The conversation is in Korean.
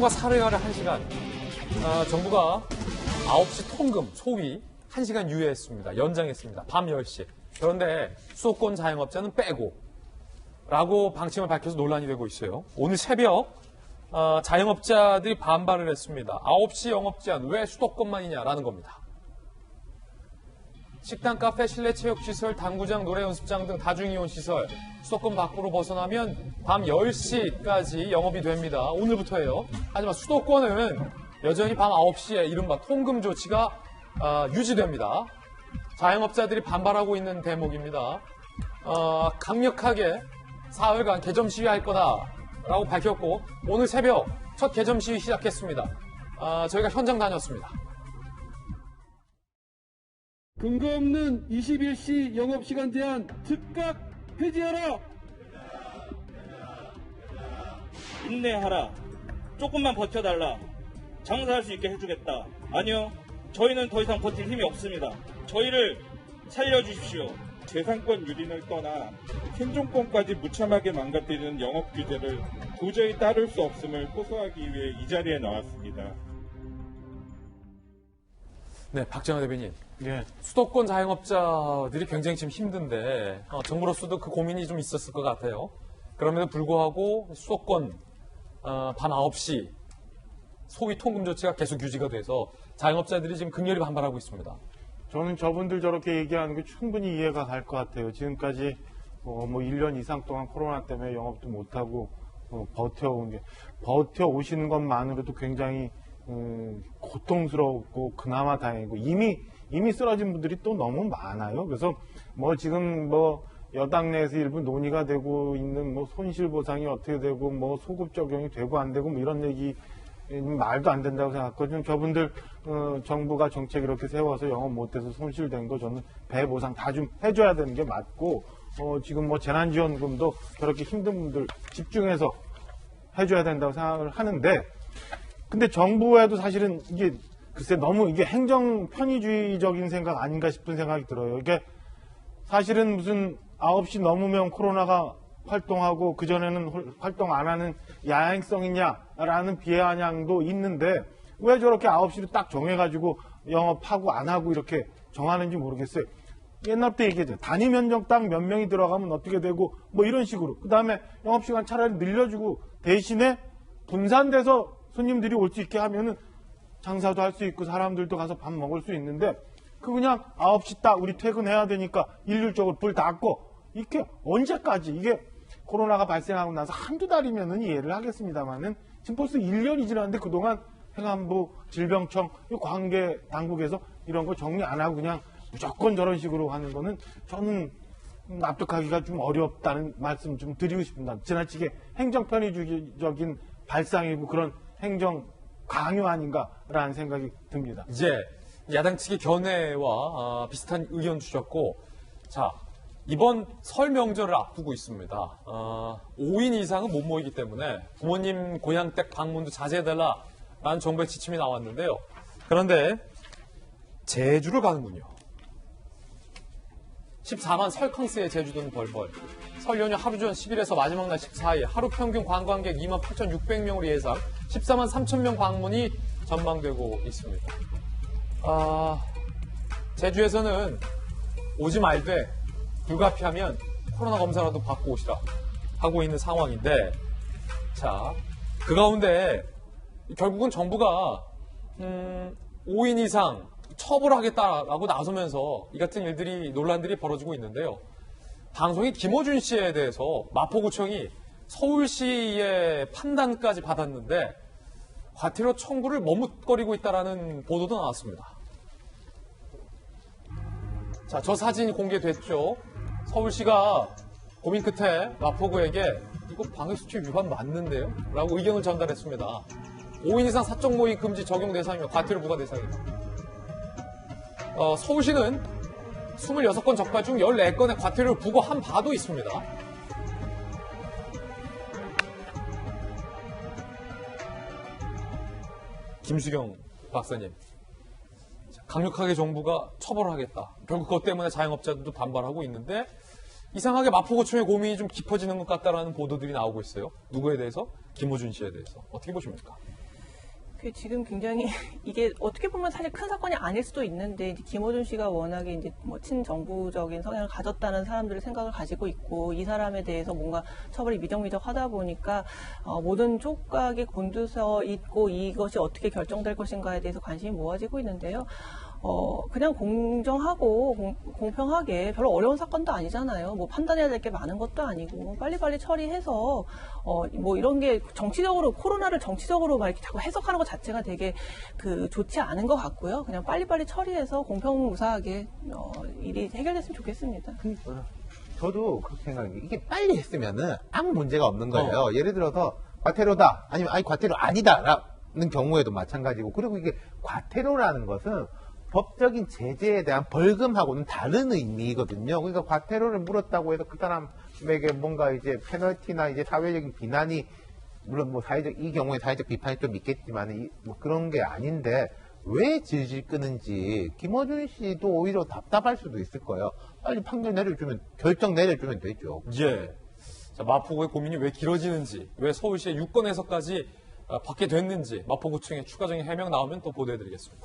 통금과 사례가를 1시간. 정부가 9시 통금, 소위 1시간 유예했습니다. 연장했습니다. 밤 10시. 그런데 수도권 자영업자는 빼고 라고 방침을 밝혀서 논란이 되고 있어요. 오늘 새벽 자영업자들이 반발을 했습니다. 9시 영업 제한 왜 수도권만이냐라는 겁니다. 식당, 카페, 실내 체육시설, 당구장, 노래 연습장 등 다중이용시설 수도권 밖으로 벗어나면 밤 10시까지 영업이 됩니다. 오늘부터예요. 하지만 수도권은 여전히 밤 9시에 이른바 통금 조치가 유지됩니다. 자영업자들이 반발하고 있는 대목입니다. 강력하게 사흘간 개점 시위할 거다라고 밝혔고 오늘 새벽 첫 개점 시위 시작했습니다. 저희가 현장 다녔습니다. 근거 없는 21시 영업시간 제한 즉각 폐지하라. 인내하라. 조금만 버텨달라. 장사할 수 있게 해주겠다. 아니요. 저희는 더 이상 버틸 힘이 없습니다. 저희를 살려주십시오. 재산권 유린을 떠나 생존권까지 무참하게 망가뜨리는 영업 규제를 도저히 따를 수 없음을 호소하기 위해 이 자리에 나왔습니다. 네, 박정화 대변인. 예. 수도권 자영업자들이 굉장히 지금 힘든데 정부로서도 그 고민이 좀 있었을 것 같아요. 그럼에도 불구하고 수도권 밤 9시 소위 통금 조치가 계속 유지가 돼서 자영업자들이 지금 극렬히 반발하고 있습니다. 저는 저분들 저렇게 얘기하는 게 충분히 이해가 갈 것 같아요. 지금까지 뭐 1년 이상 동안 코로나 때문에 영업도 못하고 버텨오시는 것만으로도 굉장히 고통스럽고 그나마 다행이고 이미 쓰러진 분들이 또 너무 많아요. 그래서 지금 여당 내에서 일부 논의가 되고 있는 손실보상이 어떻게 되고 소급 적용이 되고 안 되고 이런 얘기 말도 안 된다고 생각하거든요. 저분들 정부가 정책 이렇게 세워서 영업 못해서 손실된 거 저는 배보상 다 좀 해줘야 되는 게 맞고 지금 재난지원금도 저렇게 힘든 분들 집중해서 해줘야 된다고 생각을 하는데 근데 정부에도 사실은 이게 글쎄 너무 이게 행정 편의주의적인 생각 아닌가 싶은 생각이 들어요. 이게 사실은 무슨 9시 넘으면 코로나가 활동하고 그전에는 활동 안 하는 야행성이냐라는 비아냥도 있는데 왜 저렇게 9시를 딱 정해가지고 영업하고 안 하고 이렇게 정하는지 모르겠어요. 옛날부터 얘기했죠. 단위 면적당 몇 명이 들어가면 어떻게 되고 이런 식으로. 그 다음에 영업시간 차라리 늘려주고 대신에 분산돼서 손님들이 올 수 있게 하면은 장사도 할 수 있고 사람들도 가서 밥 먹을 수 있는데 그냥 9시 딱 우리 퇴근해야 되니까 일률적으로 불 다 꺼. 이게 언제까지 이게 코로나가 발생하고 나서 한두 달이면은 이해를 하겠습니다만은 지금 벌써 1년이 지났는데 그동안 행안부, 질병청, 관계 당국에서 이런 거 정리 안 하고 그냥 무조건 저런 식으로 하는 거는 저는 납득하기가 좀 어렵다는 말씀 좀 드리고 싶습니다. 지나치게 행정 편의주의적인 발상이고 그런 행정 강요 아닌가라는 생각이 듭니다. 이제 야당 측의 견해와 비슷한 의견 주셨고, 자, 이번 설 명절을 앞두고 있습니다. 5인 이상은 못 모이기 때문에 부모님 고향 댁 방문도 자제해달라라는 정부의 지침이 나왔는데요. 그런데 제주를 가는군요. 14만 설캉스의 제주도는 벌벌. 설 연휴 하루 전 10일에서 마지막 날 14일 하루 평균 관광객 28,600명으로 예상 14만 3,000명 방문이 전망되고 있습니다. 제주에서는 오지 말되 불가피하면 코로나 검사라도 받고 오시라 하고 있는 상황인데, 자, 그 가운데 결국은 정부가 5인 이상 처벌하겠다라고 나서면서 이 같은 일들이 논란들이 벌어지고 있는데요. 방송인 김어준 씨에 대해서 마포구청이 서울시의 판단까지 받았는데 과태료 청구를 머뭇거리고 있다라는 보도도 나왔습니다. 자, 저 사진이 공개됐죠. 서울시가 고민 끝에 마포구에게 이거 방역수칙 위반 맞는데요? 라고 의견을 전달했습니다. 5인 이상 사적 모임 금지 적용 대상이며 과태료 부과 대상입니다. 서울시는 26건 적발 중 14건의 과태료를 부과한 바도 있습니다. 김수경 박사님, 강력하게 정부가 처벌하겠다. 결국 그것 때문에 자영업자들도 반발하고 있는데 이상하게 마포구청의 고민이 좀 깊어지는 것 같다라는 보도들이 나오고 있어요. 누구에 대해서? 김어준 씨에 대해서. 어떻게 보십니까? 그게 지금 굉장히 이게 어떻게 보면 사실 큰 사건이 아닐 수도 있는데 이제 김어준 씨가 워낙에 이제 뭐 친정부적인 성향을 가졌다는 사람들의 생각을 가지고 있고 이 사람에 대해서 뭔가 처벌이 미적미적하다 보니까 모든 촉각이 곤두서 있고 이것이 어떻게 결정될 것인가에 대해서 관심이 모아지고 있는데요. 그냥 공정하고 공평하게 별로 어려운 사건도 아니잖아요. 뭐 판단해야 될 게 많은 것도 아니고 빨리빨리 처리해서 뭐 이런 게 정치적으로 코로나를 정치적으로 막 이렇게 자꾸 해석하는 것 자체가 되게 좋지 않은 것 같고요. 그냥 빨리빨리 처리해서 공평무사하게 일이 해결됐으면 좋겠습니다. 저도 그렇게 생각해요. 이게 빨리 했으면은 아무 문제가 없는 거예요. 예를 들어서 과태료다 아니면 아니 과태료 아니다라는 경우에도 마찬가지고 그리고 이게 과태료라는 것은 법적인 제재에 대한 벌금하고는 다른 의미거든요. 그러니까 과태료를 물었다고 해서 그 사람에게 뭔가 이제 페널티나 이제 사회적인 비난이 물론 뭐 이 경우에 사회적 비판이 좀 있겠지만 뭐 그런 게 아닌데 왜 질질 끄는지 김어준 씨도 오히려 답답할 수도 있을 거예요. 빨리 판결 내려주면 결정 내려주면 되죠. 예. 자, 마포구의 고민이 왜 길어지는지, 왜 서울시의 유권에서까지 받게 됐는지 마포구청의 추가적인 해명 나오면 또 보도해드리겠습니다.